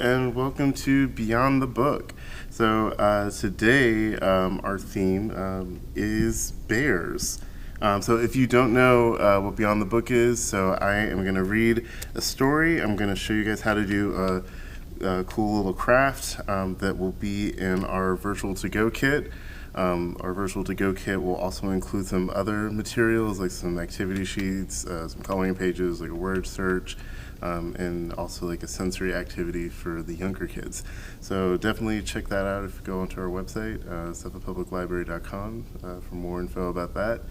and welcome to Beyond the Book. Today our theme is bears. So if you don't know what Beyond the Book is, so I am going to read a story. I'm going to show you guys how to do a cool little craft that will be in our virtual to-go kit. Our virtual to-go kit will also include some other materials like some activity sheets, some coloring pages, like a word search, and also like a sensory activity for the younger kids. So definitely check that out if you go onto our website, suffolkpubliclibrary.com, for more info about that.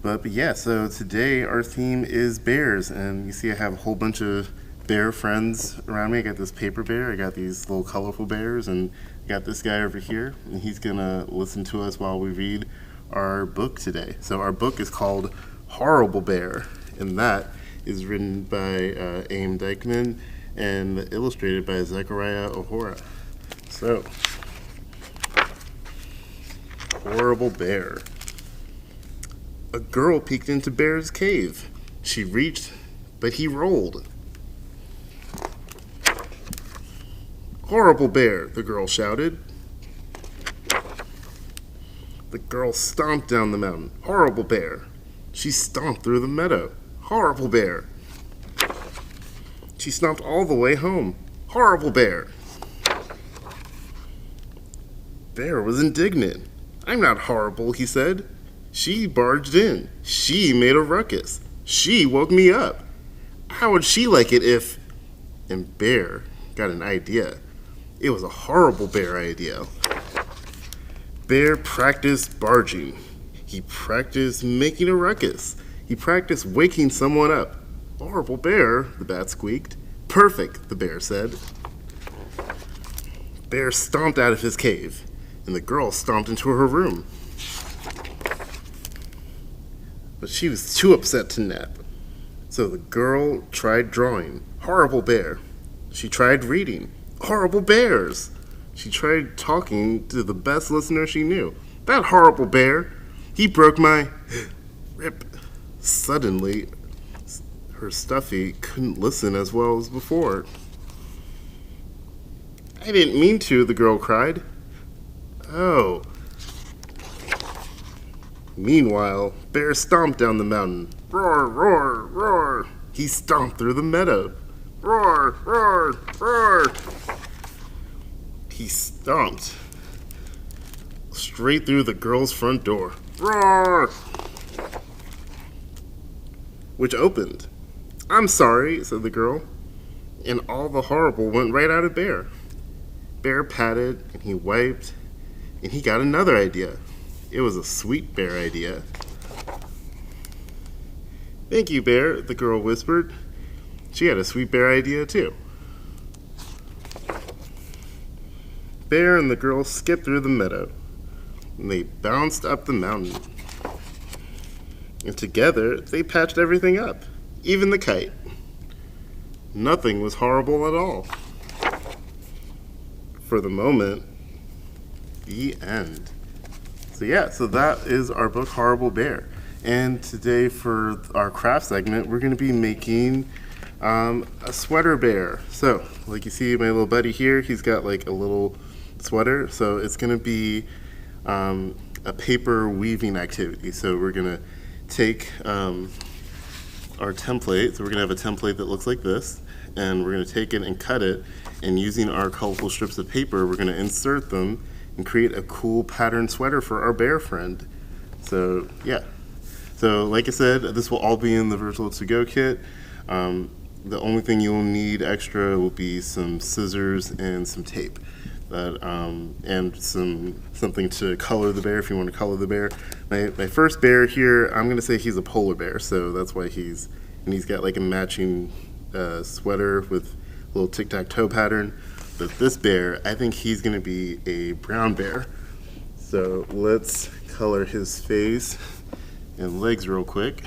But yeah, so today our theme is bears, and you see I have a whole bunch of bear friends around me. I got this paper bear, I got these little colorful bears, and I got this guy over here, and he's gonna listen to us while we read our book today. So our book is called Horrible Bear, and that is written by Aim Dykeman and illustrated by Zechariah O'Hora. So, Horrible Bear. A girl peeked into Bear's cave. She reached, but he rolled. Horrible Bear, the girl shouted. The girl stomped down the mountain. Horrible Bear. She stomped through the meadow. Horrible Bear. She stomped all the way home. Horrible Bear. Bear was indignant. I'm not horrible, he said. She barged in. She made a ruckus. She woke me up. How would she like it if... And Bear got an idea. It was a horrible bear idea. Bear practiced barging. He practiced making a ruckus. He practiced waking someone up. Horrible Bear, the bat squeaked. Perfect, the bear said. Bear stomped out of his cave, and the girl stomped into her room. But she was too upset to nap. So the girl tried drawing. Horrible Bear. She tried reading. Horrible Bears. She tried talking to the best listener she knew. That horrible bear. He broke my... Rip. Suddenly, her Stuffy couldn't listen as well as before. I didn't mean to, the girl cried. Oh. Meanwhile, Bear stomped down the mountain. Roar, roar, roar. He stomped through the meadow. Roar, roar, roar. He stomped straight through the girl's front door. Roar! Which opened. I'm sorry, said the girl. And all the horrible went right out of Bear. Bear patted, and he wiped, and he got another idea. It was a sweet bear idea. Thank you, Bear, the girl whispered. She had a sweet bear idea, too. Bear and the girl skipped through the meadow, and they bounced up the mountain. And together, they patched everything up, even the kite. Nothing was horrible at all. For the moment, the end. So that is our book, Horrible Bear. And today for our craft segment, we're going to be making a sweater bear. So, like you see my little buddy here, he's got like a little sweater. So it's going to be a paper weaving activity. So we're going to take our template. So we're going to have a template that looks like this. And we're going to take it and cut it. And using our colorful strips of paper, we're going to insert them and create a cool pattern sweater for our bear friend. So, yeah. So, like I said, this will all be in the virtual to-go kit. The only thing you'll need extra will be some scissors and some tape. And something to color the bear if you want to color the bear. My first bear here, I'm going to say he's a polar bear, so that's why he's got like a matching sweater with a little tic-tac-toe pattern. But this bear, I think he's going to be a brown bear. So let's color his face and legs real quick.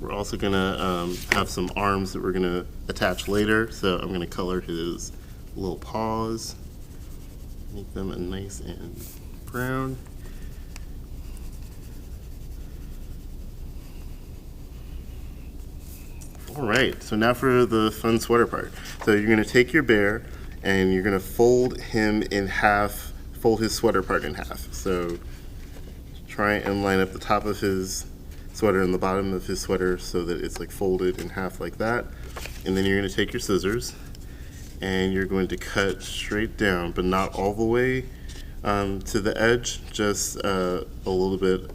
We're also gonna have some arms that we're gonna attach later. So I'm gonna color his little paws, make them a nice and brown. All right, so now for the fun sweater part. So you're gonna take your bear and you're gonna fold him in half, fold his sweater part in half. So try and line up the top of his sweater and the bottom of his sweater so that it's like folded in half like that. And then you're gonna take your scissors and you're going to cut straight down, but not all the way to the edge, just a little bit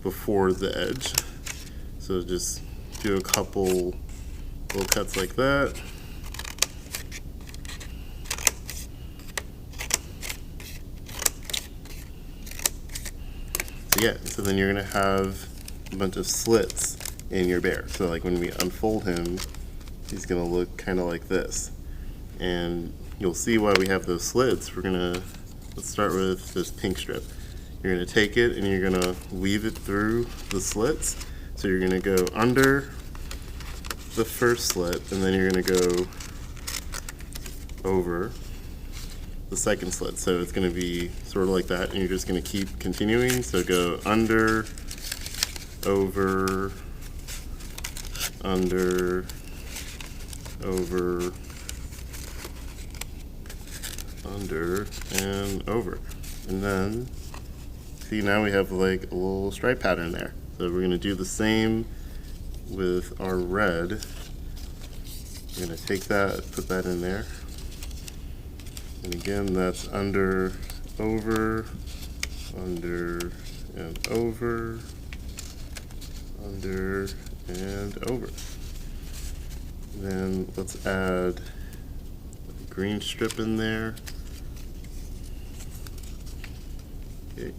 before the edge. So just do a couple little cuts like that. So yeah, so then you're gonna have a bunch of slits in your bear. So like when we unfold him, he's gonna look kind of like this. And you'll see why we have those slits. Let's start with this pink strip. You're gonna take it and you're gonna weave it through the slits. So you're gonna go under the first slit and then you're gonna go over the second slit. So it's gonna be sort of like that and you're just gonna keep continuing. So go under, over, under, over, under, and over. And then, see, now we have like a little stripe pattern there. So we're gonna do the same with our red. We're gonna take that, put that in there. And again, that's under, over, under, and over, under, and over. Then let's add a green strip in there. Okay.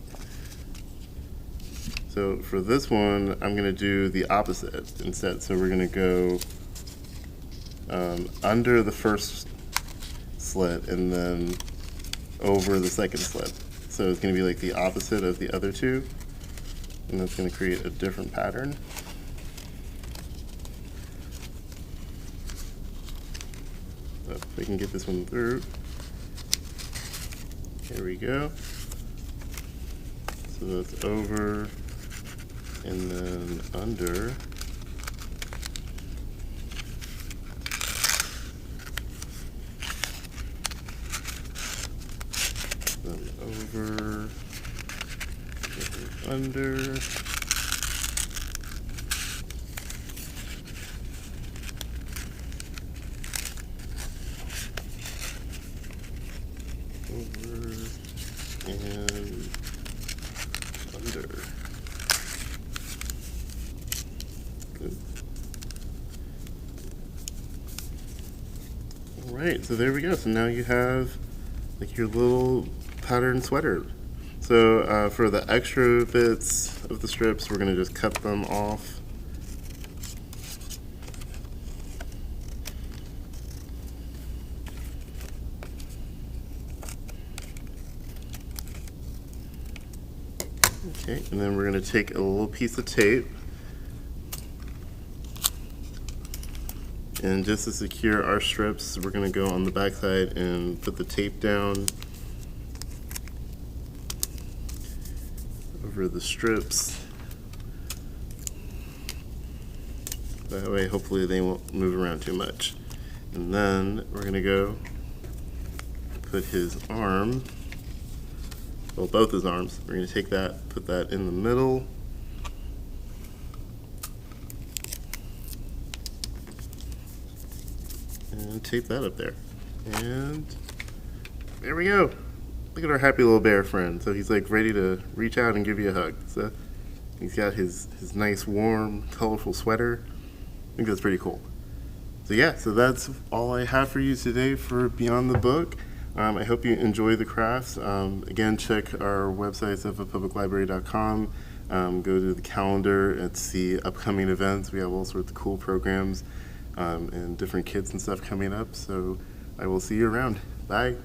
So for this one, I'm going to do the opposite instead. So we're going to go under the first slit and then over the second slit. So it's going to be like the opposite of the other two. And that's going to create a different pattern. So if we can get this one through. Here we go. So that's over and then under. Then over, under. Over and under. Good. All right, so there we go. So now you have like your little pattern sweater. So for the extra bits of the strips, we're gonna just cut them off. Okay, and then we're going to take a little piece of tape and just to secure our strips, we're going to go on the back side and put the tape down over the strips. That way hopefully they won't move around too much. And then we're going to go put his arm, well, both his arms. We're going to take that, put that in the middle. And tape that up there. And there we go. Look at our happy little bear friend. So he's like ready to reach out and give you a hug. So he's got his nice, warm, colorful sweater. I think that's pretty cool. So yeah, so that's all I have for you today for Beyond the Book. I hope you enjoy the crafts. Again, check our website, suffolkpubliclibrary.com. Go to the calendar and see upcoming events. We have all sorts of cool programs and different kits and stuff coming up. So I will see you around. Bye.